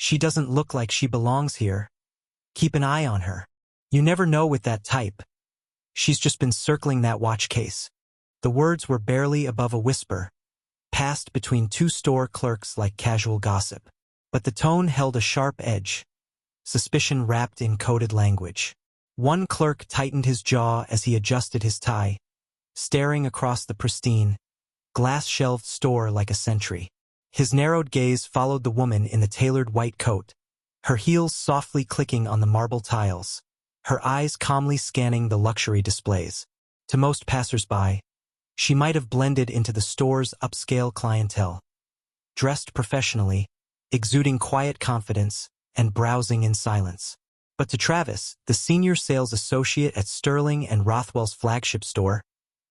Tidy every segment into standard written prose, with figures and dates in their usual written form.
She doesn't look like she belongs here. Keep an eye on her. You never know with that type. She's just been circling that watch case." The words were barely above a whisper, passed between two store clerks like casual gossip. But the tone held a sharp edge, suspicion wrapped in coded language. One clerk tightened his jaw as he adjusted his tie, staring across the pristine, glass-shelved store like a sentry. His narrowed gaze followed the woman in the tailored white coat, her heels softly clicking on the marble tiles, her eyes calmly scanning the luxury displays. To most passers-by, she might have blended into the store's upscale clientele, dressed professionally, exuding quiet confidence, and browsing in silence. But to Travis, the senior sales associate at Sterling and Rothwell's flagship store,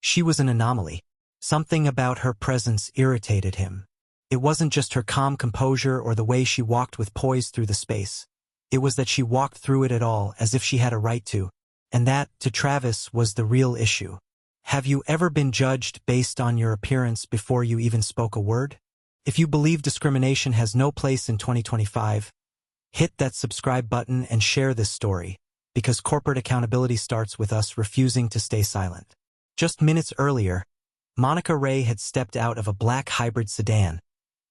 she was an anomaly. Something about her presence irritated him. It wasn't just her calm composure or the way she walked with poise through the space. It was that she walked through it at all as if she had a right to. And that, to Travis, was the real issue. Have you ever been judged based on your appearance before you even spoke a word? If you believe discrimination has no place in 2025, hit that subscribe button and share this story, because corporate accountability starts with us refusing to stay silent. Just minutes earlier, Monica Ray had stepped out of a black hybrid sedan,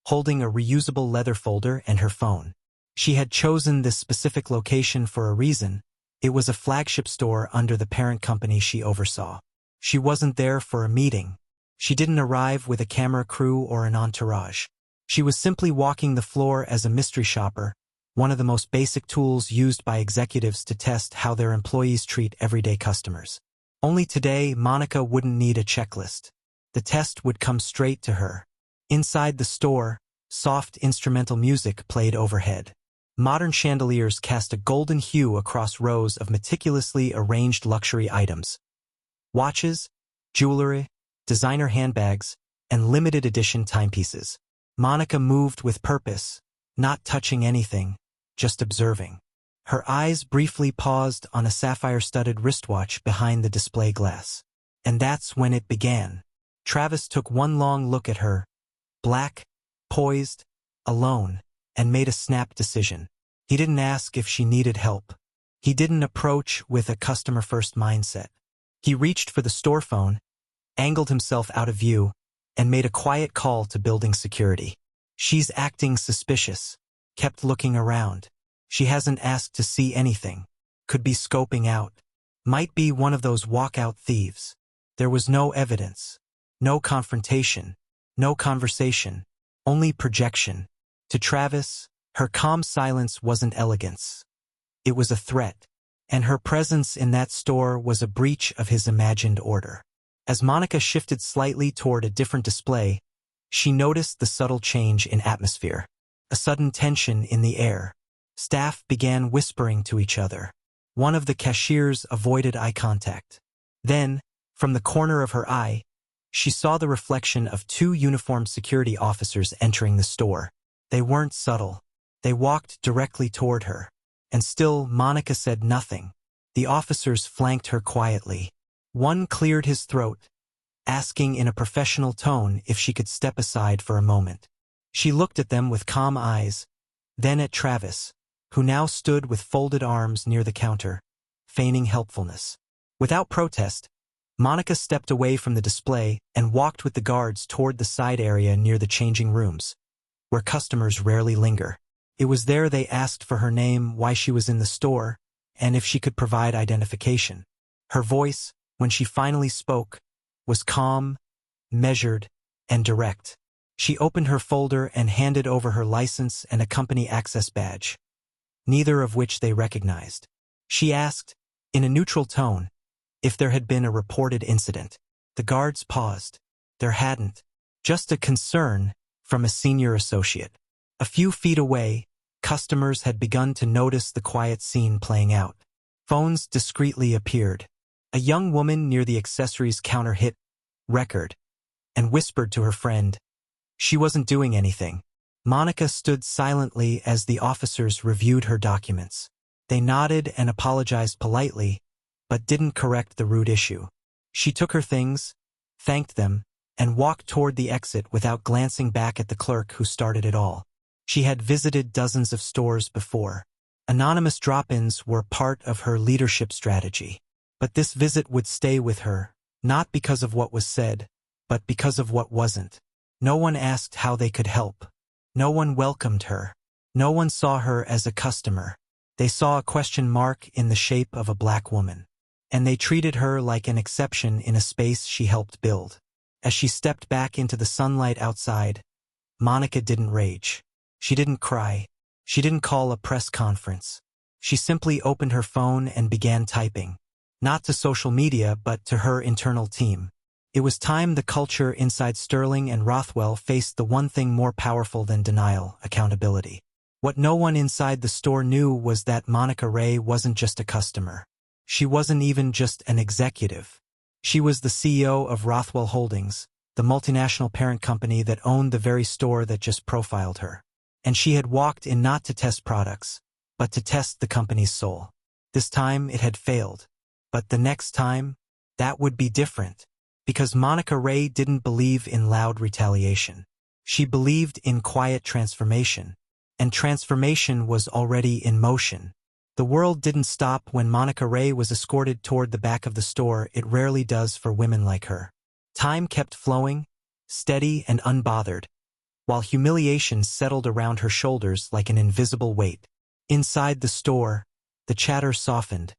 holding a reusable leather folder and her phone. She had chosen this specific location for a reason. It was a flagship store under the parent company she oversaw. She wasn't there for a meeting. She didn't arrive with a camera crew or an entourage. She was simply walking the floor as a mystery shopper, one of the most basic tools used by executives to test how their employees treat everyday customers. Only today, Monica wouldn't need a checklist. The test would come straight to her. Inside the store, soft instrumental music played overhead. Modern chandeliers cast a golden hue across rows of meticulously arranged luxury items. Watches, jewelry, designer handbags, and limited edition timepieces. Monica moved with purpose, not touching anything, just observing. Her eyes briefly paused on a sapphire-studded wristwatch behind the display glass. And that's when it began. Travis took one long look at her, black, poised, alone, and made a snap decision. He didn't ask if she needed help. He didn't approach with a customer-first mindset. He reached for the store phone, angled himself out of view, and made a quiet call to building security. "She's acting suspicious." Kept looking around. "She hasn't asked to see anything. Could be scoping out. Might be one of those walkout thieves." There was no evidence. No confrontation. No conversation. Only projection. To Travis, her calm silence wasn't elegance. It was a threat. And her presence in that store was a breach of his imagined order. As Monica shifted slightly toward a different display, she noticed the subtle change in atmosphere. A sudden tension in the air. Staff began whispering to each other. One of the cashiers avoided eye contact. Then, from the corner of her eye, she saw the reflection of two uniformed security officers entering the store. They weren't subtle. They walked directly toward her. And still, Monica said nothing. The officers flanked her quietly. One cleared his throat, asking in a professional tone if she could step aside for a moment. She looked at them with calm eyes, then at Travis, who now stood with folded arms near the counter, feigning helpfulness. Without protest, Monica stepped away from the display and walked with the guards toward the side area near the changing rooms, where customers rarely linger. It was there they asked for her name, why she was in the store, and if she could provide identification. Her voice, when she finally spoke, was calm, measured, and direct. She opened her folder and handed over her license and a company access badge, neither of which they recognized. She asked, in a neutral tone, if there had been a reported incident. The guards paused. There hadn't. Just a concern from a senior associate. A few feet away, customers had begun to notice the quiet scene playing out. Phones discreetly appeared. A young woman near the accessories counter hit record and whispered to her friend. She wasn't doing anything. Monica stood silently as the officers reviewed her documents. They nodded and apologized politely, but didn't correct the rude issue. She took her things, thanked them, and walked toward the exit without glancing back at the clerk who started it all. She had visited dozens of stores before. Anonymous drop-ins were part of her leadership strategy. But this visit would stay with her, not because of what was said, but because of what wasn't. No one asked how they could help. No one welcomed her. No one saw her as a customer. They saw a question mark in the shape of a black woman. And they treated her like an exception in a space she helped build. As she stepped back into the sunlight outside, Monica didn't rage. She didn't cry. She didn't call a press conference. She simply opened her phone and began typing. Not to social media, but to her internal team. It was time the culture inside Sterling and Rothwell faced the one thing more powerful than denial: accountability. What no one inside the store knew was that Monica Ray wasn't just a customer. She wasn't even just an executive. She was the CEO of Rothwell Holdings, the multinational parent company that owned the very store that just profiled her. And she had walked in not to test products, but to test the company's soul. This time it had failed. But the next time, that would be different. Because Monica Ray didn't believe in loud retaliation. She believed in quiet transformation. And transformation was already in motion. The world didn't stop when Monica Ray was escorted toward the back of the store. It rarely does for women like her. Time kept flowing, steady and unbothered, while humiliation settled around her shoulders like an invisible weight. Inside the store, the chatter softened,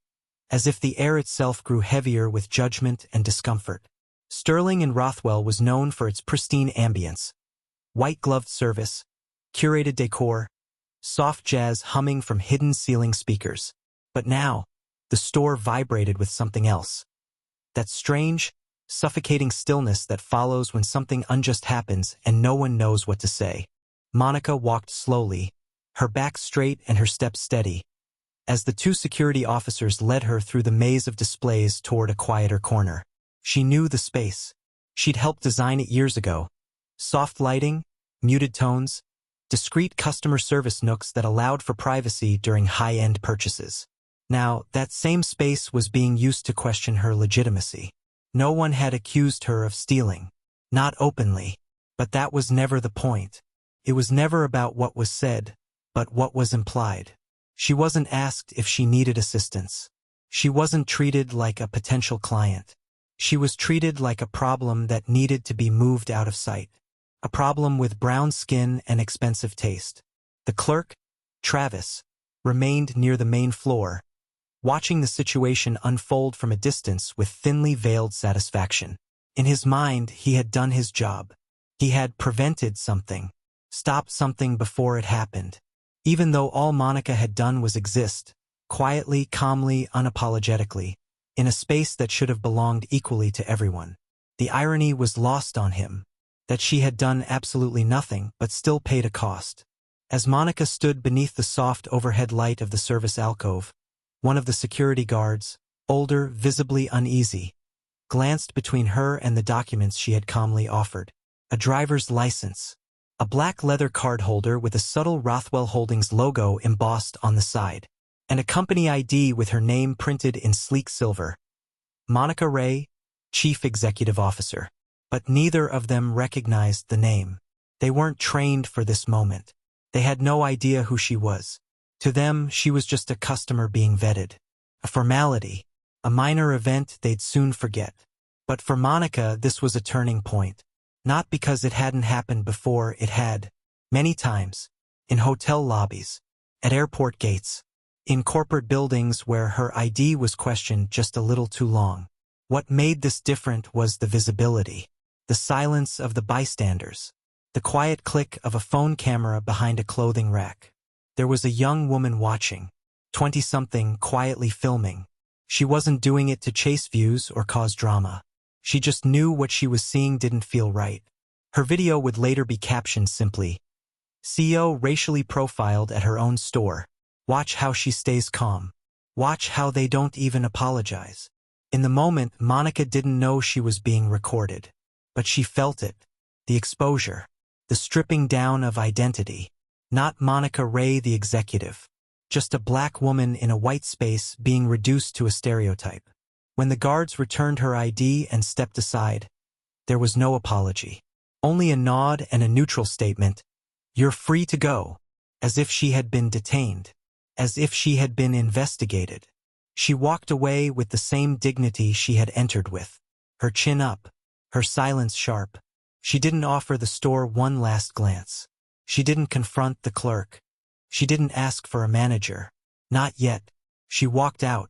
as if the air itself grew heavier with judgment and discomfort. Sterling and Rothwell was known for its pristine ambience, white-gloved service, curated decor, soft jazz humming from hidden ceiling speakers. But now, the store vibrated with something else. That strange, suffocating stillness that follows when something unjust happens and no one knows what to say. Monica walked slowly, her back straight and her steps steady, as the two security officers led her through the maze of displays toward a quieter corner. She knew the space. She'd helped design it years ago. Soft lighting, muted tones, discreet customer service nooks that allowed for privacy during high-end purchases. Now, that same space was being used to question her legitimacy. No one had accused her of stealing. Not openly. But that was never the point. It was never about what was said, but what was implied. She wasn't asked if she needed assistance. She wasn't treated like a potential client. She was treated like a problem that needed to be moved out of sight. A problem with brown skin and expensive taste. The clerk, Travis, remained near the main floor, watching the situation unfold from a distance with thinly veiled satisfaction. In his mind, he had done his job. He had prevented something, stopped something before it happened. Even though all Monica had done was exist, quietly, calmly, unapologetically, in a space that should have belonged equally to everyone. The irony was lost on him, that she had done absolutely nothing but still paid a cost. As Monica stood beneath the soft overhead light of the service alcove, one of the security guards, older, visibly uneasy, glanced between her and the documents she had calmly offered. A driver's license. A black leather card holder with a subtle Rothwell Holdings logo embossed on the side, and a company ID with her name printed in sleek silver. Monica Ray, Chief Executive Officer. But neither of them recognized the name. They weren't trained for this moment. They had no idea who she was. To them, she was just a customer being vetted. A formality, a minor event they'd soon forget. But for Monica, this was a turning point. Not because it hadn't happened before, it had. Many times. In hotel lobbies. At airport gates. In corporate buildings where her ID was questioned just a little too long. What made this different was the visibility. The silence of the bystanders. The quiet click of a phone camera behind a clothing rack. There was a young woman watching. 20-something, quietly filming. She wasn't doing it to chase views or cause drama. She just knew what she was seeing didn't feel right. Her video would later be captioned simply, "CEO racially profiled at her own store. Watch how she stays calm. Watch how they don't even apologize." In the moment, Monica didn't know she was being recorded. But she felt it. The exposure. The stripping down of identity. Not Monica Ray the executive. Just a black woman in a white space being reduced to a stereotype. When the guards returned her ID and stepped aside, there was no apology. Only a nod and a neutral statement, "You're free to go." as if she had been detained, as if she had been investigated. She walked away with the same dignity she had entered with, her chin up, her silence sharp. She didn't offer the store one last glance. She didn't confront the clerk. She didn't ask for a manager. Not yet. She walked out,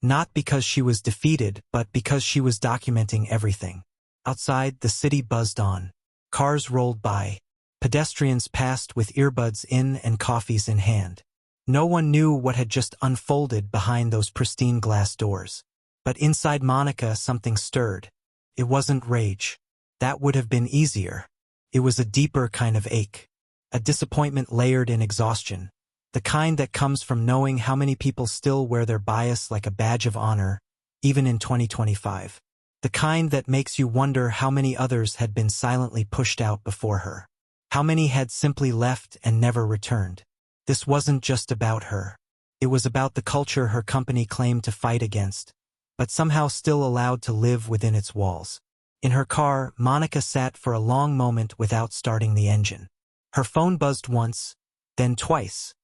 not because she was defeated, but because she was documenting everything. Outside, the city buzzed on. Cars rolled by. Pedestrians passed with earbuds in and coffees in hand. No one knew what had just unfolded behind those pristine glass doors. But inside Monica something stirred. It wasn't rage. That would have been easier. It was a deeper kind of ache. A disappointment layered in exhaustion. The kind that comes from knowing how many people still wear their bias like a badge of honor, even in 2025. The kind that makes you wonder how many others had been silently pushed out before her. How many had simply left and never returned. This wasn't just about her. It was about the culture her company claimed to fight against, but somehow still allowed to live within its walls. In her car, Monica sat for a long moment without starting the engine. Her phone buzzed once, then twice.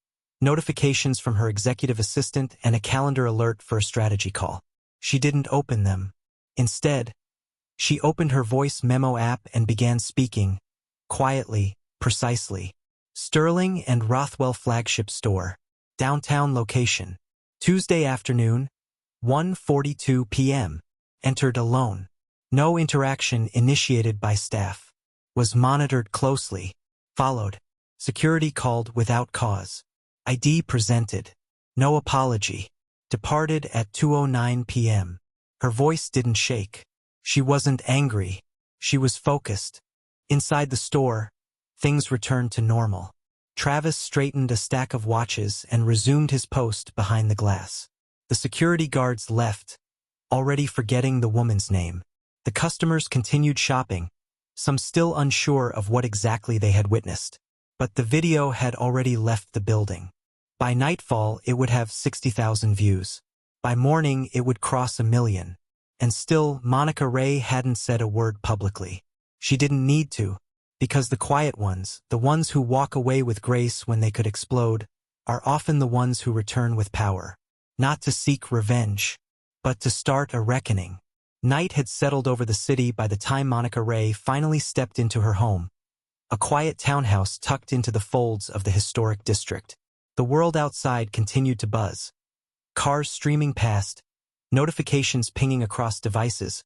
Notifications from her executive assistant and a calendar alert for a strategy call. She didn't open them. Instead, she opened her voice memo app and began speaking, quietly, precisely. Sterling and Rothwell Flagship Store, downtown location. Tuesday afternoon, 1:42 p.m. Entered alone. No interaction initiated by staff. Was monitored closely. Followed. Security called without cause. ID presented. No apology. Departed at 2:09 p.m. Her voice didn't shake. She wasn't angry. She was focused. Inside the store, things returned to normal. Travis straightened a stack of watches and resumed his post behind the glass. The security guards left, already forgetting the woman's name. The customers continued shopping, some still unsure of what exactly they had witnessed. But the video had already left the building. By nightfall, it would have 60,000 views. By morning, it would cross 1 million. And still, Monica Ray hadn't said a word publicly. She didn't need to, because the quiet ones, the ones who walk away with grace when they could explode, are often the ones who return with power. Not to seek revenge, but to start a reckoning. Night had settled over the city by the time Monica Ray finally stepped into her home, a quiet townhouse tucked into the folds of the historic district. The world outside continued to buzz. Cars streaming past, notifications pinging across devices,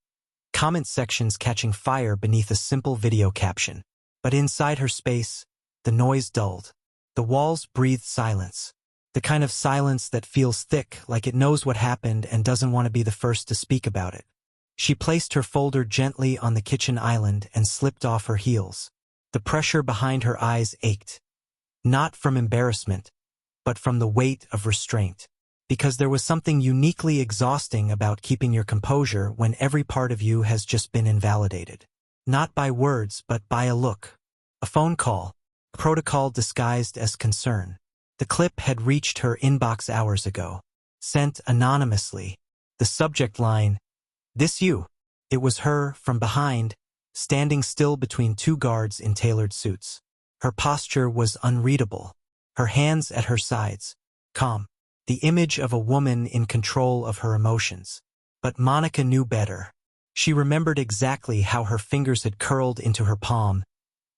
comment sections catching fire beneath a simple video caption. But inside her space, the noise dulled. The walls breathed silence. The kind of silence that feels thick, like it knows what happened and doesn't want to be the first to speak about it. She placed her folder gently on the kitchen island and slipped off her heels. The pressure behind her eyes ached. Not from embarrassment, but from the weight of restraint. Because there was something uniquely exhausting about keeping your composure when every part of you has just been invalidated. Not by words, but by a look. A phone call. Protocol disguised as concern. The clip had reached her inbox hours ago. Sent anonymously. The subject line, "This you." It was her, from behind, standing still between two guards in tailored suits. Her posture was unreadable. Her hands at her sides. Calm. The image of a woman in control of her emotions. But Monica knew better. She remembered exactly how her fingers had curled into her palm,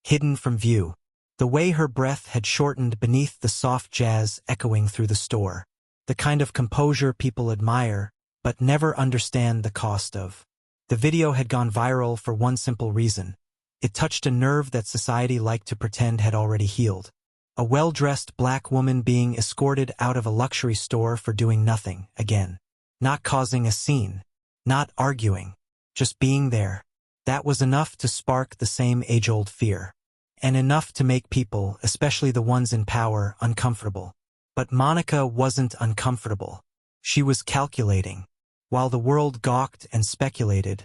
hidden from view. The way her breath had shortened beneath the soft jazz echoing through the store. The kind of composure people admire, but never understand the cost of. The video had gone viral for one simple reason. It touched a nerve that society liked to pretend had already healed. A well-dressed black woman being escorted out of a luxury store for doing nothing, again. Not causing a scene. Not arguing. Just being there. That was enough to spark the same age-old fear. And enough to make people, especially the ones in power, uncomfortable. But Monica wasn't uncomfortable. She was calculating. While the world gawked and speculated,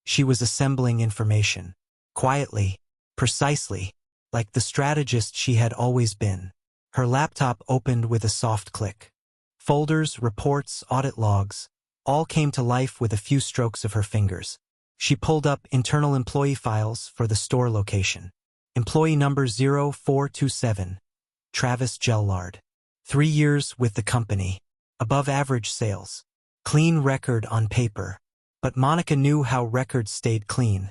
she was assembling information. Quietly, precisely, like the strategist she had always been. Her laptop opened with a soft click. Folders, reports, audit logs, all came to life with a few strokes of her fingers. She pulled up internal employee files for the store location. Employee number 0427. Travis Gellard. 3 years with the company. Above average sales. Clean record on paper. But Monica knew how records stayed clean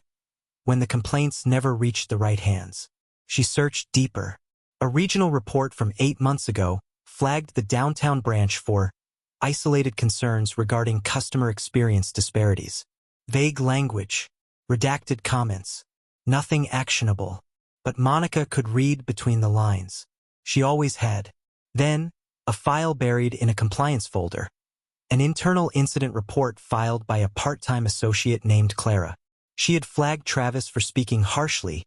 when the complaints never reached the right hands. She searched deeper. A regional report from 8 months ago flagged the downtown branch for isolated concerns regarding customer experience disparities. Vague language, redacted comments, nothing actionable. But Monica could read between the lines. She always had. Then, a file buried in a compliance folder. An internal incident report filed by a part-time associate named Clara. She had flagged Travis for speaking harshly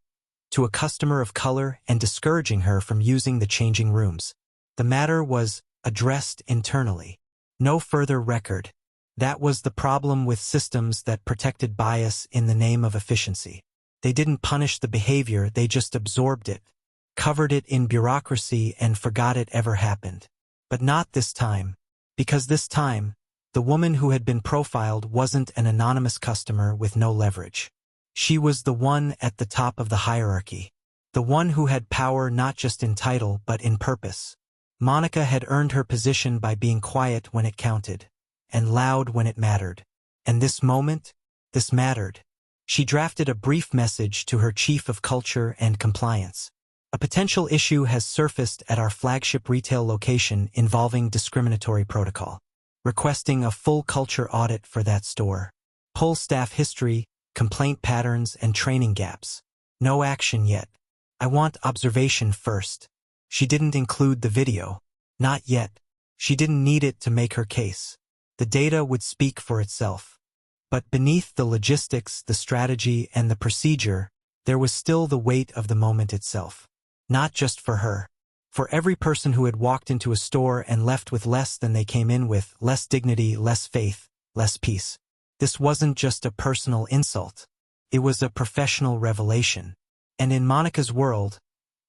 to a customer of color and discouraging her from using the changing rooms. The matter was addressed internally. No further record. That was the problem with systems that protected bias in the name of efficiency. They didn't punish the behavior, they just absorbed it, covered it in bureaucracy, and forgot it ever happened. But not this time. Because this time, the woman who had been profiled wasn't an anonymous customer with no leverage. She was the one at the top of the hierarchy. The one who had power not just in title but in purpose. Monica had earned her position by being quiet when it counted, and loud when it mattered. And this moment, this mattered. She drafted a brief message to her chief of culture and compliance. A potential issue has surfaced at our flagship retail location involving discriminatory protocol. Requesting a full culture audit for that store. Pull staff history, complaint patterns, and training gaps. No action yet. I want observation first. She didn't include the video. Not yet. She didn't need it to make her case. The data would speak for itself. But beneath the logistics, the strategy, and the procedure, there was still the weight of the moment itself. Not just for her. For every person who had walked into a store and left with less than they came in with, less dignity, less faith, less peace. This wasn't just a personal insult. It was a professional revelation. And in Monica's world,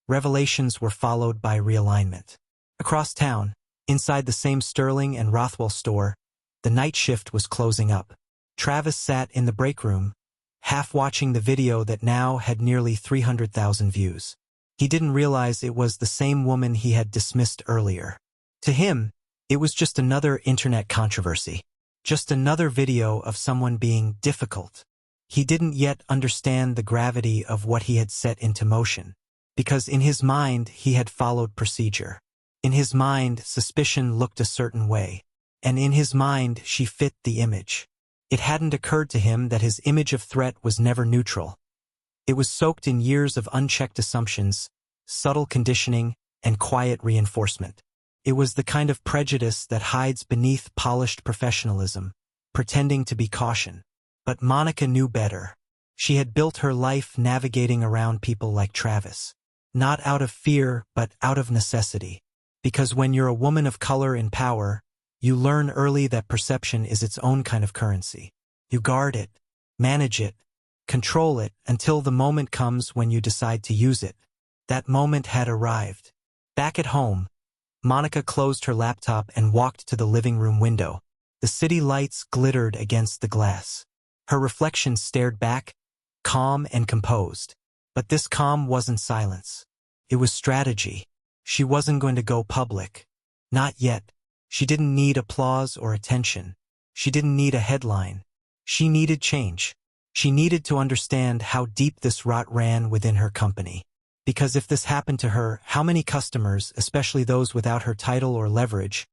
revelations were followed by realignment. Across town, inside the same Sterling and Rothwell store, the night shift was closing up. Travis sat in the break room, half watching the video that now had nearly 300,000 views. He didn't realize it was the same woman he had dismissed earlier. To him, it was just another internet controversy. Just another video of someone being difficult. He didn't yet understand the gravity of what he had set into motion. Because in his mind, he had followed procedure. In his mind, suspicion looked a certain way. And in his mind, she fit the image. It hadn't occurred to him that his image of threat was never neutral. It was soaked in years of unchecked assumptions, subtle conditioning, and quiet reinforcement. It was the kind of prejudice that hides beneath polished professionalism, pretending to be caution. But Monica knew better. She had built her life navigating around people like Travis. Not out of fear, but out of necessity. Because when you're a woman of color in power, you learn early that perception is its own kind of currency. You guard it, manage it, control it until the moment comes when you decide to use it. That moment had arrived. Back at home, Monica closed her laptop and walked to the living room window. The city lights glittered against the glass. Her reflection stared back, calm and composed. But this calm wasn't silence. It was strategy. She wasn't going to go public. Not yet. She didn't need applause or attention. She didn't need a headline. She needed change. She needed to understand how deep this rot ran within her company. Because if this happened to her, how many customers, especially those without her title or leverage,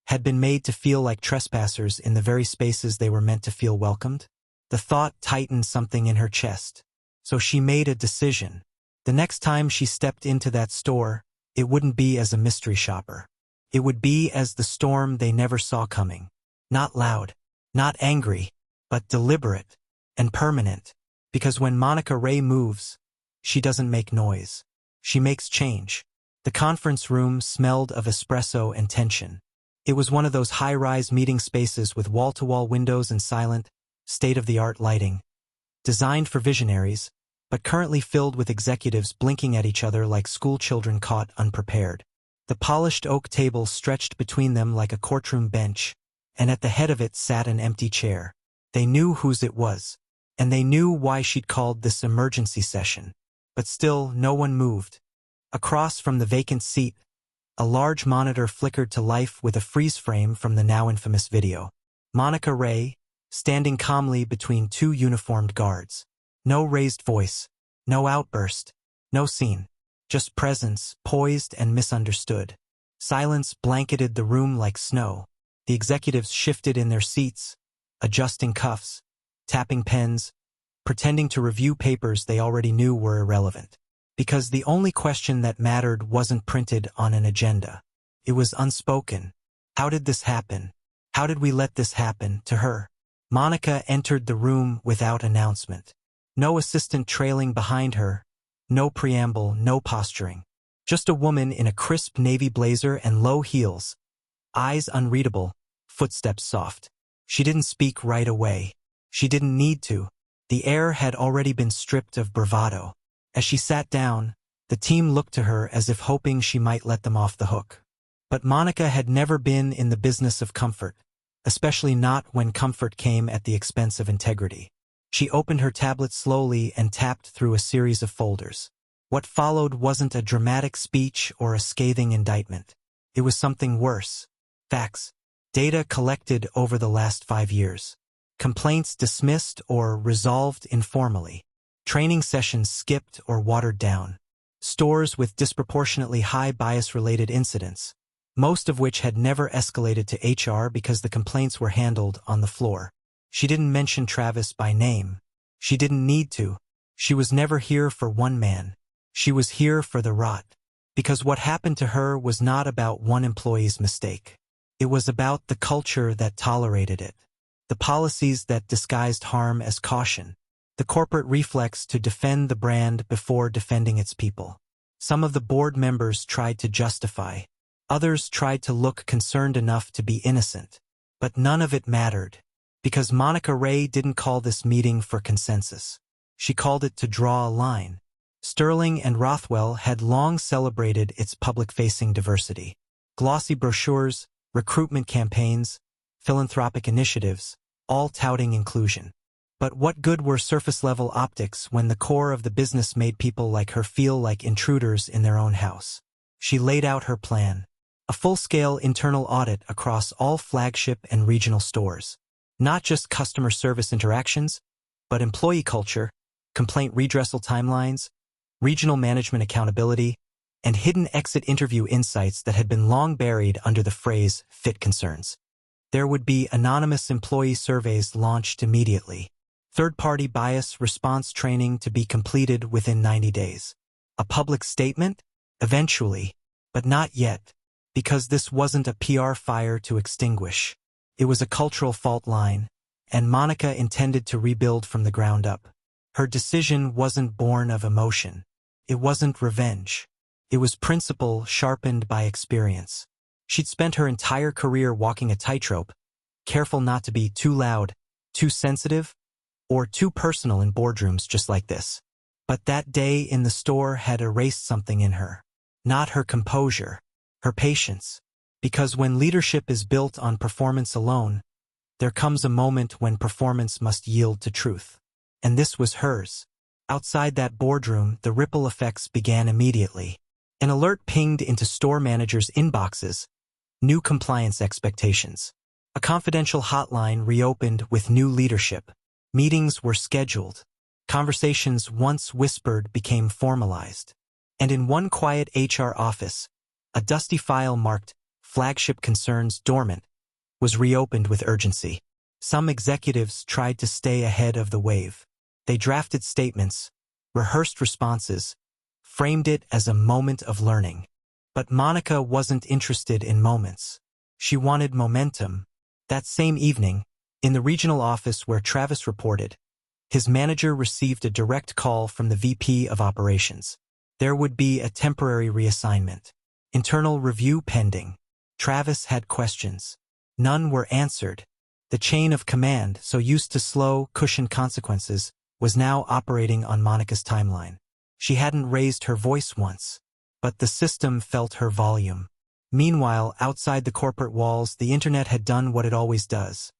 had been made to feel like trespassers in the very spaces they were meant to feel welcomed? The thought tightened something in her chest. So she made a decision. The next time she stepped into that store, it wouldn't be as a mystery shopper. It would be as the storm they never saw coming. Not loud, not angry, but deliberate and permanent. Because when Monica Ray moves, she doesn't make noise. She makes change. The conference room smelled of espresso and tension. It was one of those high-rise meeting spaces with wall-to-wall windows and silent, state-of-the-art lighting. Designed for visionaries, but currently filled with executives blinking at each other like schoolchildren caught unprepared. The polished oak table stretched between them like a courtroom bench, and at the head of it sat an empty chair. They knew whose it was, and they knew why she'd called this emergency session. But still, no one moved. Across from the vacant seat, A large monitor flickered to life with a freeze frame from the now infamous video. Monica Ray, standing calmly between two uniformed guards. No raised voice, no outburst, no scene. Just presence, poised and misunderstood. Silence blanketed the room like snow. The executives shifted in their seats, adjusting cuffs, tapping pens, pretending to review papers they already knew were irrelevant. Because the only question that mattered wasn't printed on an agenda. It was unspoken. How did this happen? How did we let this happen to her? Monica entered the room without announcement. No assistant trailing behind her, no preamble, no posturing. Just a woman in a crisp navy blazer and low heels, eyes unreadable, footsteps soft. She didn't speak right away. She didn't need to. The air had already been stripped of bravado. As she sat down, the team looked to her as if hoping she might let them off the hook. But Monica had never been in the business of comfort, especially not when comfort came at the expense of integrity. She opened her tablet slowly and tapped through a series of folders. What followed wasn't a dramatic speech or a scathing indictment. It was something worse. Facts. Data collected over the last 5 years. Complaints dismissed or resolved informally. Training sessions skipped or watered down. Stores with disproportionately high bias-related incidents, most of which had never escalated to HR because the complaints were handled on the floor. She didn't mention Travis by name. She didn't need to. She was never here for one man. She was here for the rot. Because what happened to her was not about one employee's mistake. It was about the culture that tolerated it. The policies that disguised harm as caution. The corporate reflex to defend the brand before defending its people. Some of the board members tried to justify. Others tried to look concerned enough to be innocent. But none of it mattered. Because Monica Ray didn't call this meeting for consensus. She called it to draw a line. Sterling and Rothwell had long celebrated its public-facing diversity. Glossy brochures, recruitment campaigns, philanthropic initiatives, all touting inclusion. But what good were surface-level optics when the core of the business made people like her feel like intruders in their own house? She laid out her plan. A full-scale internal audit across all flagship and regional stores. Not just customer service interactions, but employee culture, complaint redressal timelines, regional management accountability, and hidden exit interview insights that had been long buried under the phrase fit concerns. There would be anonymous employee surveys launched immediately. Third-party bias response training to be completed within 90 days. A public statement? Eventually, but not yet, because this wasn't a PR fire to extinguish. It was a cultural fault line, and Monica intended to rebuild from the ground up. Her decision wasn't born of emotion. It wasn't revenge. It was principle sharpened by experience. She'd spent her entire career walking a tightrope, careful not to be too loud, too sensitive, or too personal in boardrooms just like this. But that day in the store had erased something in her. Not her composure, her patience. Because when leadership is built on performance alone, there comes a moment when performance must yield to truth. And this was hers. Outside that boardroom, the ripple effects began immediately. An alert pinged into store managers' inboxes. New compliance expectations. A confidential hotline reopened with new leadership. Meetings were scheduled. Conversations once whispered became formalized. And in one quiet HR office, a dusty file marked "Flagship Concerns Dormant" was reopened with urgency. Some executives tried to stay ahead of the wave. They drafted statements, rehearsed responses, framed it as a moment of learning. But Monica wasn't interested in moments. She wanted momentum. That same evening, in the regional office where Travis reported, his manager received a direct call from the VP of Operations. There would be a temporary reassignment. Internal review pending. Travis had questions. None were answered. The chain of command, so used to slow, cushioned consequences, was now operating on Monica's timeline. She hadn't raised her voice once, but the system felt her volume. Meanwhile, outside the corporate walls, the internet had done what it always does.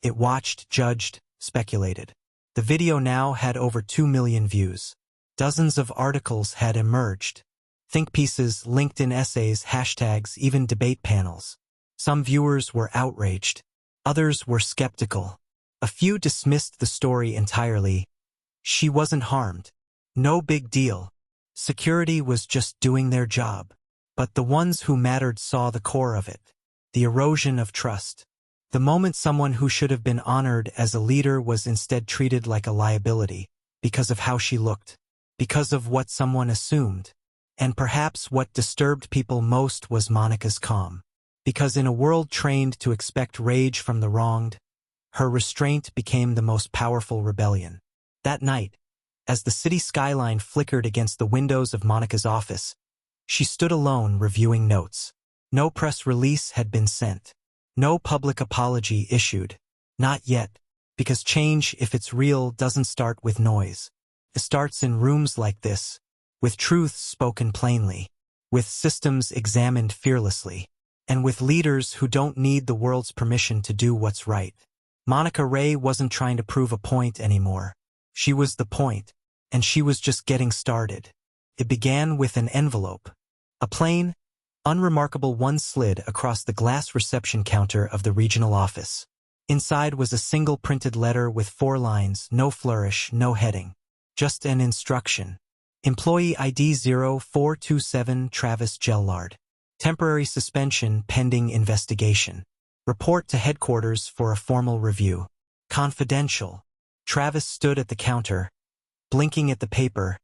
It watched, judged, speculated. The video now had over 2 million views. Dozens of articles had emerged. Think pieces, LinkedIn essays, hashtags, even debate panels. Some viewers were outraged. Others were skeptical. A few dismissed the story entirely. She wasn't harmed. No big deal. Security was just doing their job. But the ones who mattered saw the core of it. The erosion of trust. The moment someone who should have been honored as a leader was instead treated like a liability, because of how she looked, because of what someone assumed. And perhaps what disturbed people most was Monica's calm. Because in a world trained to expect rage from the wronged, her restraint became the most powerful rebellion. That night, as the city skyline flickered against the windows of Monica's office, she stood alone reviewing notes. No press release had been sent. No public apology issued. Not yet, because change, if it's real, doesn't start with noise. It starts in rooms like this, with truths spoken plainly, with systems examined fearlessly, and with leaders who don't need the world's permission to do what's right. Monica Ray wasn't trying to prove a point anymore. She was the point, and she was just getting started. It began with an envelope. A plain, unremarkable one slid across the glass reception counter of the regional office. Inside was a single printed letter with 4 lines, no flourish, no heading. Just an instruction. Employee ID 0427 Travis Gellard. Temporary suspension pending investigation. Report to headquarters for a formal review. Confidential. Travis stood at the counter, blinking at the paper,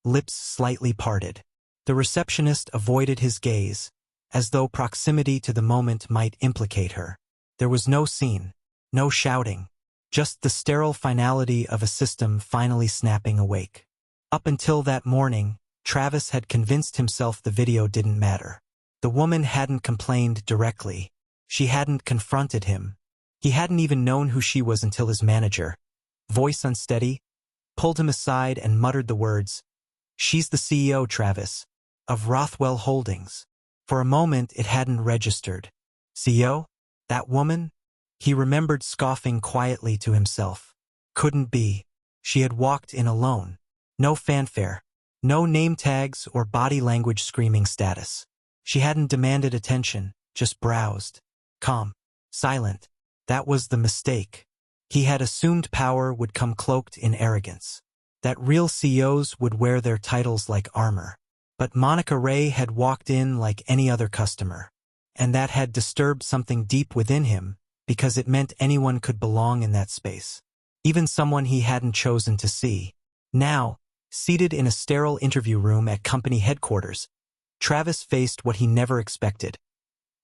lips slightly parted. The receptionist avoided his gaze, as though proximity to the moment might implicate her. There was no scene, no shouting, just the sterile finality of a system finally snapping awake. Up until that morning, Travis had convinced himself the video didn't matter. The woman hadn't complained directly. She hadn't confronted him. He hadn't even known who she was until his manager, voice unsteady, pulled him aside and muttered the words, "She's the CEO, Travis, of Rothwell Holdings." For a moment it hadn't registered. CEO? That woman? He remembered scoffing quietly to himself. Couldn't be. She had walked in alone. No fanfare. No name tags or body language screaming status. She hadn't demanded attention, just browsed. Calm. Silent. That was the mistake. He had assumed power would come cloaked in arrogance. That real CEOs would wear their titles like armor. But Monica Ray had walked in like any other customer. And that had disturbed something deep within him, because it meant anyone could belong in that space. Even someone he hadn't chosen to see. Now, seated in a sterile interview room at company headquarters, Travis faced what he never expected.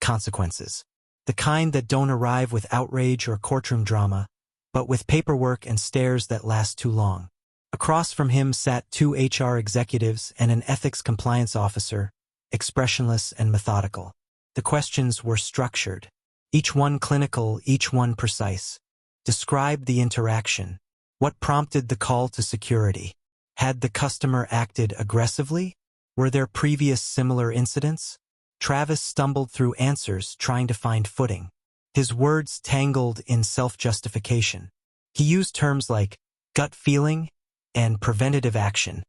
Consequences. The kind that don't arrive with outrage or courtroom drama, but with paperwork and stares that last too long. Across from him sat 2 HR executives and an ethics compliance officer, expressionless and methodical. The questions were structured. Each one clinical, each one precise. Describe the interaction. What prompted the call to security? Had the customer acted aggressively? Were there previous similar incidents? Travis stumbled through answers, trying to find footing. His words tangled in self-justification. He used terms like gut feeling and preventative action.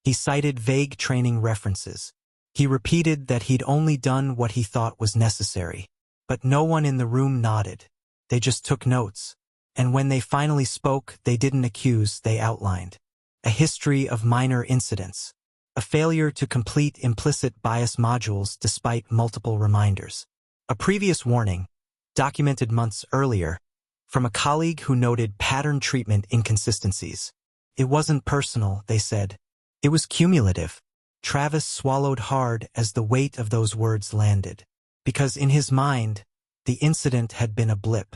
He cited vague training references. He repeated that he'd only done what he thought was necessary. But no one in the room nodded. They just took notes. And when they finally spoke, they didn't accuse, they outlined. A history of minor incidents. A failure to complete implicit bias modules despite multiple reminders. A previous warning, documented months earlier, from a colleague who noted pattern treatment inconsistencies. It wasn't personal, they said. It was cumulative. Travis swallowed hard as the weight of those words landed. Because in his mind, the incident had been a blip.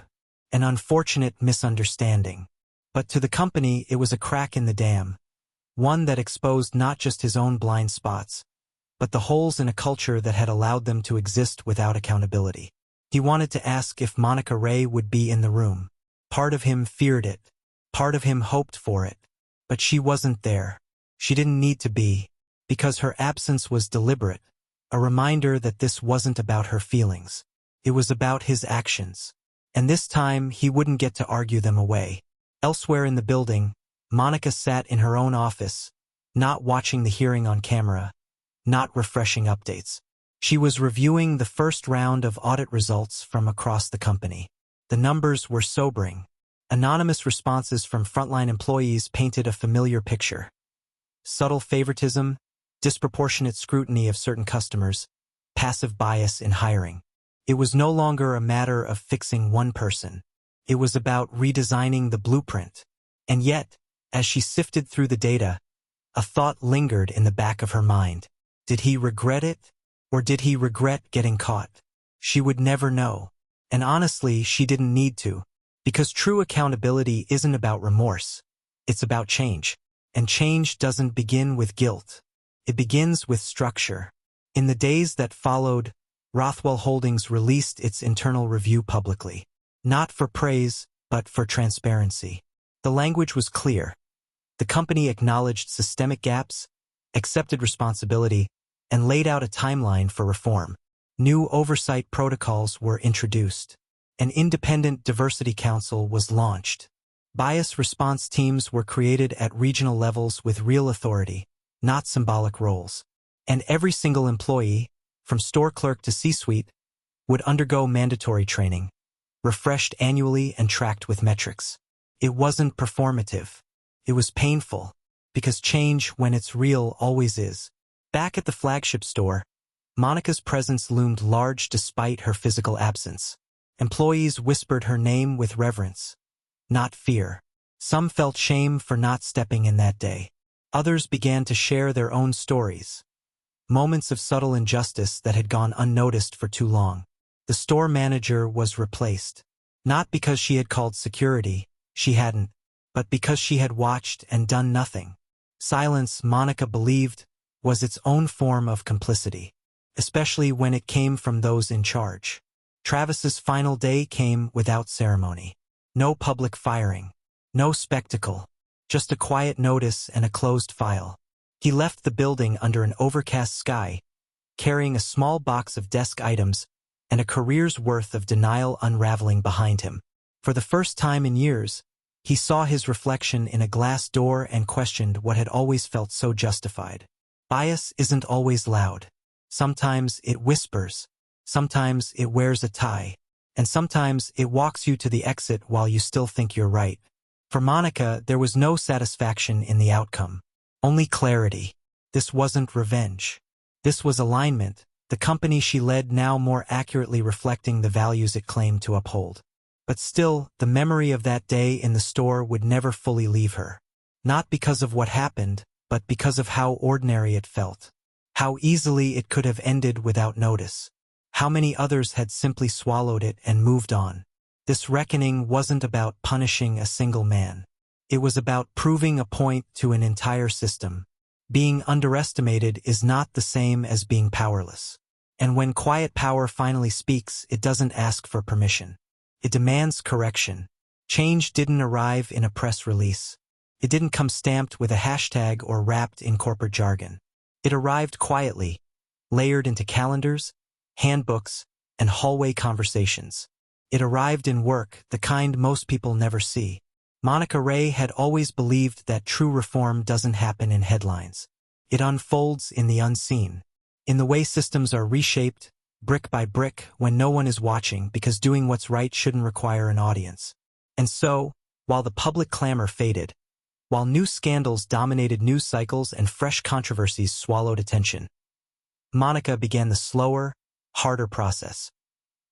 An unfortunate misunderstanding. But to the company, it was a crack in the dam. One that exposed not just his own blind spots, but the holes in a culture that had allowed them to exist without accountability. He wanted to ask if Monica Ray would be in the room. Part of him feared it. Part of him hoped for it. But she wasn't there. She didn't need to be, because her absence was deliberate, a reminder that this wasn't about her feelings. It was about his actions. And this time, he wouldn't get to argue them away. Elsewhere in the building, Monica sat in her own office, not watching the hearing on camera, not refreshing updates. She was reviewing the first round of audit results from across the company. The numbers were sobering. Anonymous responses from frontline employees painted a familiar picture. Subtle favoritism, disproportionate scrutiny of certain customers, passive bias in hiring. It was no longer a matter of fixing one person. It was about redesigning the blueprint. And yet, as she sifted through the data, a thought lingered in the back of her mind. Did he regret it, or did he regret getting caught? She would never know. And honestly, she didn't need to, because true accountability isn't about remorse. It's about change. And change doesn't begin with guilt. It begins with structure. In the days that followed, Rothwell Holdings released its internal review publicly. Not for praise, but for transparency. The language was clear. The company acknowledged systemic gaps, accepted responsibility, and laid out a timeline for reform. New oversight protocols were introduced. An independent diversity council was launched. Bias response teams were created at regional levels with real authority, not symbolic roles. And every single employee, from store clerk to C-suite, would undergo mandatory training, refreshed annually and tracked with metrics. It wasn't performative. It was painful, because change, when it's real, always is. Back at the flagship store, Monica's presence loomed large despite her physical absence. Employees whispered her name with reverence, not fear. Some felt shame for not stepping in that day. Others began to share their own stories. Moments of subtle injustice that had gone unnoticed for too long. The store manager was replaced. Not because she had called security, she hadn't, but because she had watched and done nothing. Silence, Monica believed, was its own form of complicity, especially when it came from those in charge. Travis's final day came without ceremony. No public firing. No spectacle. Just a quiet notice and a closed file. He left the building under an overcast sky, carrying a small box of desk items and a career's worth of denial unraveling behind him. For the first time in years, he saw his reflection in a glass door and questioned what had always felt so justified. Bias isn't always loud. Sometimes it whispers. Sometimes it wears a tie. And sometimes it walks you to the exit while you still think you're right. For Monica, there was no satisfaction in the outcome. Only clarity. This wasn't revenge. This was alignment, the company she led now more accurately reflecting the values it claimed to uphold. But still, the memory of that day in the store would never fully leave her. Not because of what happened, but because of how ordinary it felt. How easily it could have ended without notice. How many others had simply swallowed it and moved on. This reckoning wasn't about punishing a single man. It was about proving a point to an entire system. Being underestimated is not the same as being powerless. And when quiet power finally speaks, it doesn't ask for permission. It demands correction. Change didn't arrive in a press release. It didn't come stamped with a hashtag or wrapped in corporate jargon. It arrived quietly, layered into calendars, handbooks, and hallway conversations. It arrived in work, the kind most people never see. Monica Ray had always believed that true reform doesn't happen in headlines. It unfolds in the unseen, in the way systems are reshaped, brick by brick, when no one is watching because doing what's right shouldn't require an audience. And so, while the public clamor faded, while new scandals dominated news cycles and fresh controversies swallowed attention, Monica began the slower, harder process.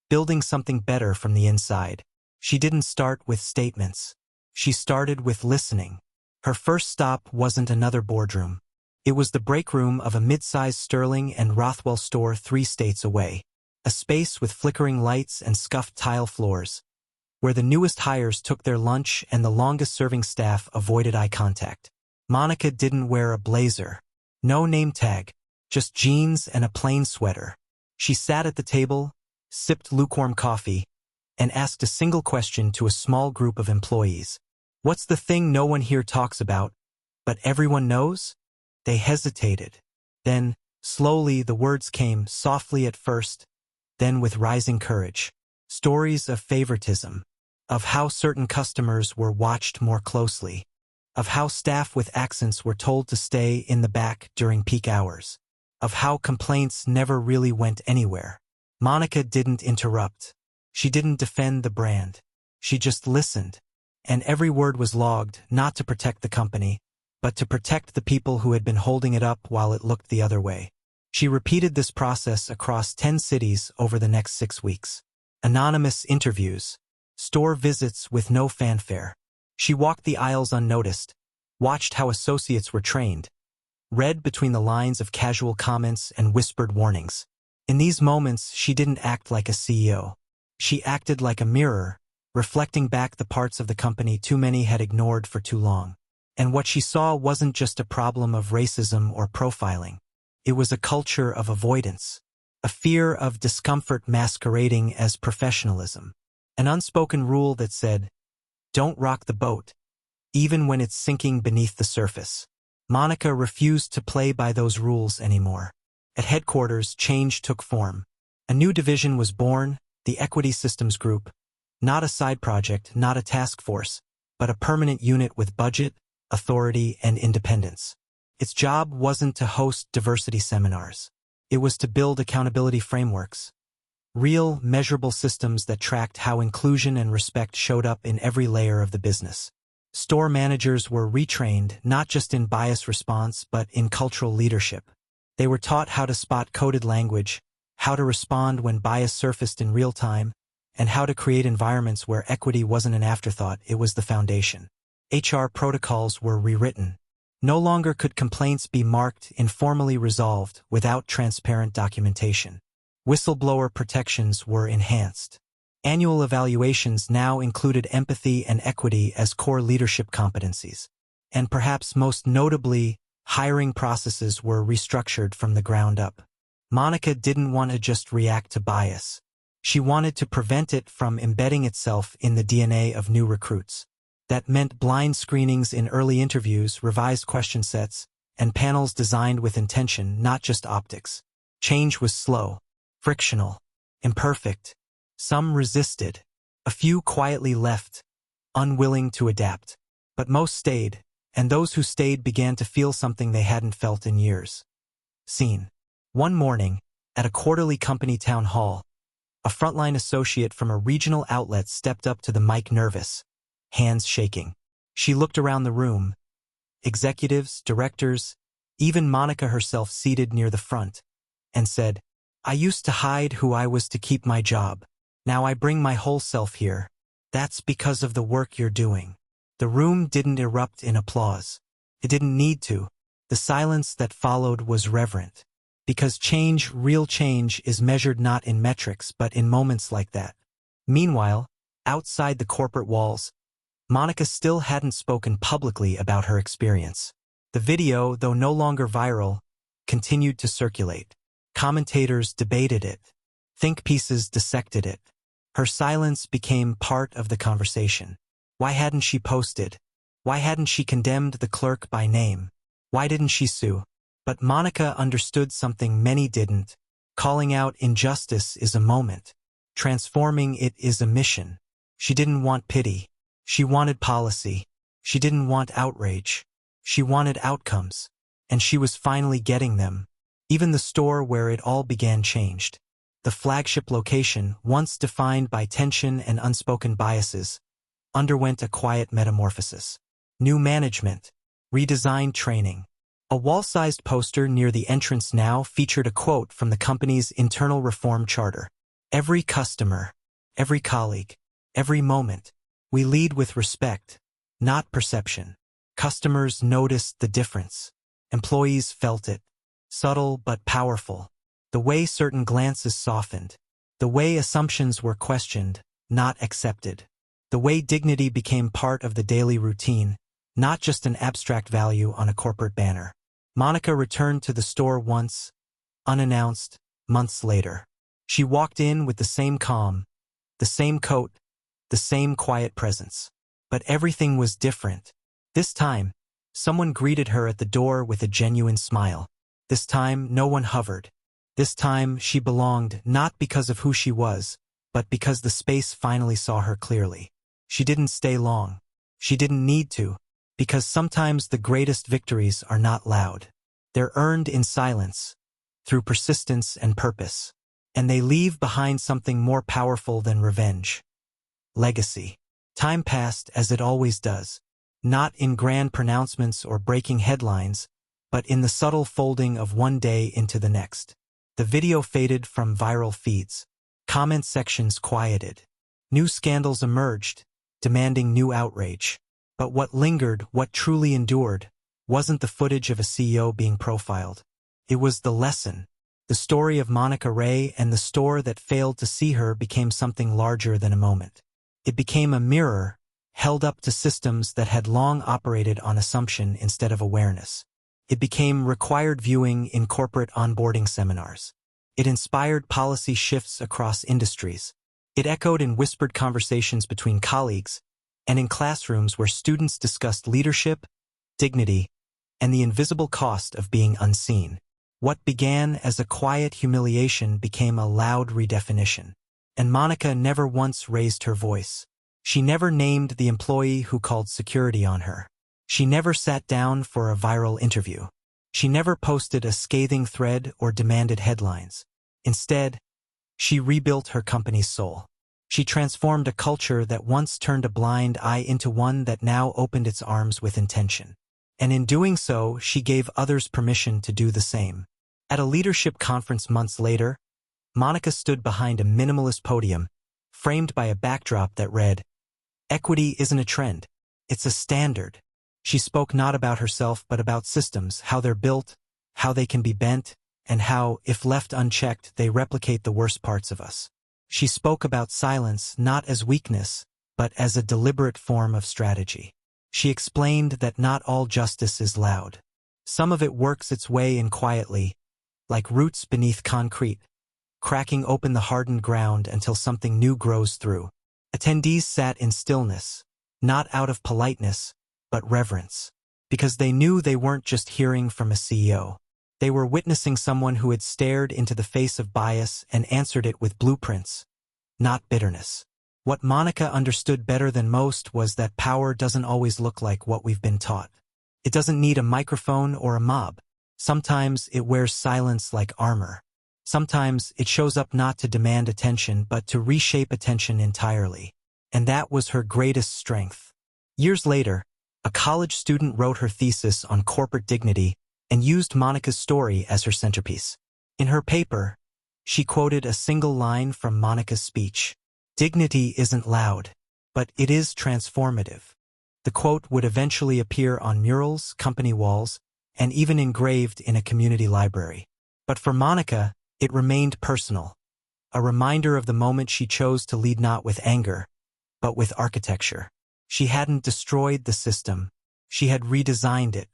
Building something better from the inside. She didn't start with statements. She started with listening. Her first stop wasn't another boardroom. It was the break room of a mid-sized Sterling and Rothwell store 3 states away. A space with flickering lights and scuffed tile floors, where the newest hires took their lunch and the longest-serving staff avoided eye contact. Monica didn't wear a blazer. No name tag, just jeans and a plain sweater. She sat at the table, sipped lukewarm coffee, and asked a single question to a small group of employees. What's the thing no one here talks about, but everyone knows? They hesitated. Then, slowly, the words came, softly at first, then with rising courage. Stories of favoritism, of how certain customers were watched more closely, of how staff with accents were told to stay in the back during peak hours. of how complaints never really went anywhere. Monica didn't interrupt. She didn't defend the brand. She just listened. And every word was logged, not to protect the company, but to protect the people who had been holding it up while it looked the other way. She repeated this process across 10 cities over the next 6 weeks. Anonymous interviews. Store visits with no fanfare. She walked the aisles unnoticed, watched how associates were trained, read between the lines of casual comments and whispered warnings. In these moments, she didn't act like a CEO. She acted like a mirror, reflecting back the parts of the company too many had ignored for too long. And what she saw wasn't just a problem of racism or profiling. It was a culture of avoidance, a fear of discomfort masquerading as professionalism, an unspoken rule that said, "Don't rock the boat," even when it's sinking beneath the surface. Monica refused to play by those rules anymore. At headquarters, change took form. A new division was born, the Equity Systems Group, not a side project, not a task force, but a permanent unit with budget, authority, and independence. Its job wasn't to host diversity seminars. It was to build accountability frameworks, real, measurable systems that tracked how inclusion and respect showed up in every layer of the business. Store managers were retrained not just in bias response but in cultural leadership. They were taught how to spot coded language, how to respond when bias surfaced in real time, and how to create environments where equity wasn't an afterthought, it was the foundation. HR protocols were rewritten. No longer could complaints be marked informally resolved without transparent documentation. Whistleblower protections were enhanced. Annual evaluations now included empathy and equity as core leadership competencies. And perhaps most notably, hiring processes were restructured from the ground up. Monica didn't want to just react to bias. She wanted to prevent it from embedding itself in the DNA of new recruits. That meant blind screenings in early interviews, revised question sets, and panels designed with intention, not just optics. Change was slow, frictional, imperfect. Some resisted. A few quietly left, unwilling to adapt. But most stayed, and those who stayed began to feel something they hadn't felt in years. Scene. One morning, at a quarterly company town hall, a frontline associate from a regional outlet stepped up to the mic nervous, hands shaking. She looked around the room. Executives, directors, even Monica herself seated near the front, and said, "I used to hide who I was to keep my job. Now I bring my whole self here. That's because of the work you're doing." The room didn't erupt in applause. It didn't need to. The silence that followed was reverent. Because change, real change, is measured not in metrics but in moments like that. Meanwhile, outside the corporate walls, Monica still hadn't spoken publicly about her experience. The video, though no longer viral, continued to circulate. Commentators debated it. Think pieces dissected it. Her silence became part of the conversation. Why hadn't she posted? Why hadn't she condemned the clerk by name? Why didn't she sue? But Monica understood something many didn't. Calling out injustice is a moment. Transforming it is a mission. She didn't want pity. She wanted policy. She didn't want outrage. She wanted outcomes. And she was finally getting them. Even the store where it all began changed. The flagship location, once defined by tension and unspoken biases, underwent a quiet metamorphosis. New management, redesigned training. A wall-sized poster near the entrance now featured a quote from the company's internal reform charter. "Every customer, every colleague, every moment, we lead with respect, not perception." Customers noticed the difference. Employees felt it. Subtle but powerful. The way certain glances softened. The way assumptions were questioned, not accepted. The way dignity became part of the daily routine, not just an abstract value on a corporate banner. Monica returned to the store once, unannounced, months later. She walked in with the same calm, the same coat, the same quiet presence. But everything was different. This time, someone greeted her at the door with a genuine smile. This time, no one hovered. This time, she belonged not because of who she was, but because the space finally saw her clearly. She didn't stay long. She didn't need to, because sometimes the greatest victories are not loud. They're earned in silence, through persistence and purpose. And they leave behind something more powerful than revenge. Legacy. Time passed as it always does, not in grand pronouncements or breaking headlines, but in the subtle folding of one day into the next. The video faded from viral feeds. Comment sections quieted. New scandals emerged, demanding new outrage. But what lingered, what truly endured, wasn't the footage of a CEO being profiled. It was the lesson. The story of Monica Ray and the store that failed to see her became something larger than a moment. It became a mirror, held up to systems that had long operated on assumption instead of awareness. It became required viewing in corporate onboarding seminars. It inspired policy shifts across industries. It echoed in whispered conversations between colleagues, and in classrooms where students discussed leadership, dignity, and the invisible cost of being unseen. What began as a quiet humiliation became a loud redefinition. And Monica never once raised her voice. She never named the employee who called security on her. She never sat down for a viral interview. She never posted a scathing thread or demanded headlines. Instead, she rebuilt her company's soul. She transformed a culture that once turned a blind eye into one that now opened its arms with intention. And in doing so, she gave others permission to do the same. At a leadership conference months later, Monica stood behind a minimalist podium, framed by a backdrop that read, "Equity isn't a trend, it's a standard." She spoke not about herself but about systems, how they're built, how they can be bent, and how, if left unchecked, they replicate the worst parts of us. She spoke about silence not as weakness, but as a deliberate form of strategy. She explained that not all justice is loud. Some of it works its way in quietly, like roots beneath concrete, cracking open the hardened ground until something new grows through. Attendees sat in stillness, not out of politeness, but reverence, because they knew they weren't just hearing from a CEO. They were witnessing someone who had stared into the face of bias and answered it with blueprints, not bitterness. What Monica understood better than most was that power doesn't always look like what we've been taught. It doesn't need a microphone or a mob. Sometimes it wears silence like armor. Sometimes it shows up not to demand attention but to reshape attention entirely. And that was her greatest strength. Years later, a college student wrote her thesis on corporate dignity and used Monica's story as her centerpiece. In her paper, she quoted a single line from Monica's speech. "Dignity isn't loud, but it is transformative." The quote would eventually appear on murals, company walls, and even engraved in a community library. But for Monica, it remained personal, a reminder of the moment she chose to lead not with anger, but with architecture. She hadn't destroyed the system, she had redesigned it.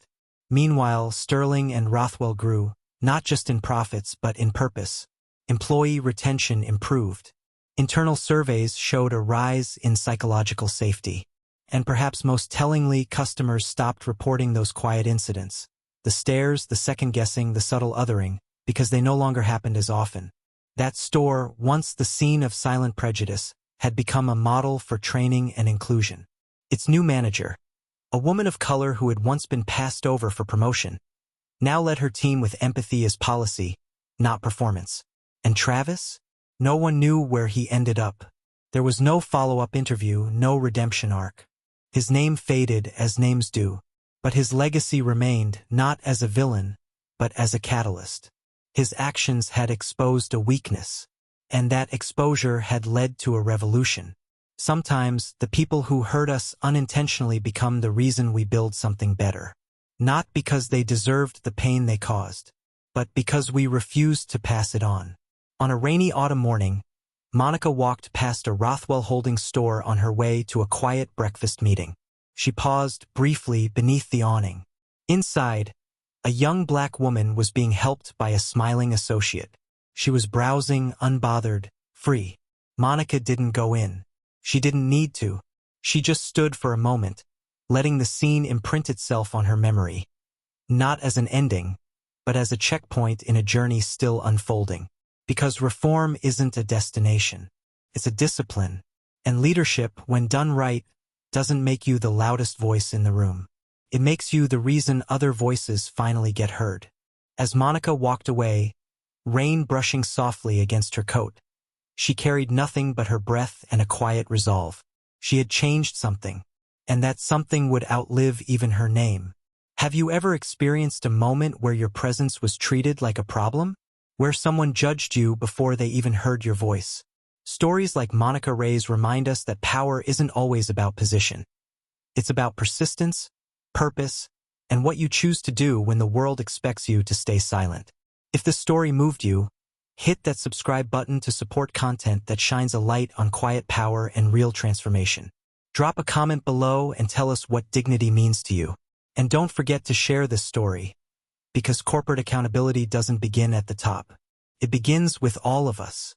Meanwhile, Sterling and Rothwell grew, not just in profits but in purpose. Employee retention improved. Internal surveys showed a rise in psychological safety. And perhaps most tellingly, customers stopped reporting those quiet incidents. The stares, the second-guessing, the subtle othering, because they no longer happened as often. That store, once the scene of silent prejudice, had become a model for training and inclusion. Its new manager, a woman of color who had once been passed over for promotion, now led her team with empathy as policy, not performance. And Travis? No one knew where he ended up. There was no follow-up interview, no redemption arc. His name faded as names do, but his legacy remained not as a villain, but as a catalyst. His actions had exposed a weakness, and that exposure had led to a revolution. Sometimes, the people who hurt us unintentionally become the reason we build something better. Not because they deserved the pain they caused, but because we refused to pass it on. On a rainy autumn morning, Monica walked past a Rothwell Holdings store on her way to a quiet breakfast meeting. She paused briefly beneath the awning. Inside, a young black woman was being helped by a smiling associate. She was browsing, unbothered, free. Monica didn't go in. She didn't need to. She just stood for a moment, letting the scene imprint itself on her memory. Not as an ending, but as a checkpoint in a journey still unfolding. Because reform isn't a destination. It's a discipline. And leadership, when done right, doesn't make you the loudest voice in the room. It makes you the reason other voices finally get heard. As Monica walked away, rain brushing softly against her coat. She carried nothing but her breath and a quiet resolve. She had changed something, and that something would outlive even her name. Have you ever experienced a moment where your presence was treated like a problem? Where someone judged you before they even heard your voice? Stories like Monica Ray's remind us that power isn't always about position. It's about persistence, purpose, and what you choose to do when the world expects you to stay silent. If this story moved you, hit that subscribe button to support content that shines a light on quiet power and real transformation. Drop a comment below and tell us what dignity means to you. And don't forget to share this story, because corporate accountability doesn't begin at the top. It begins with all of us.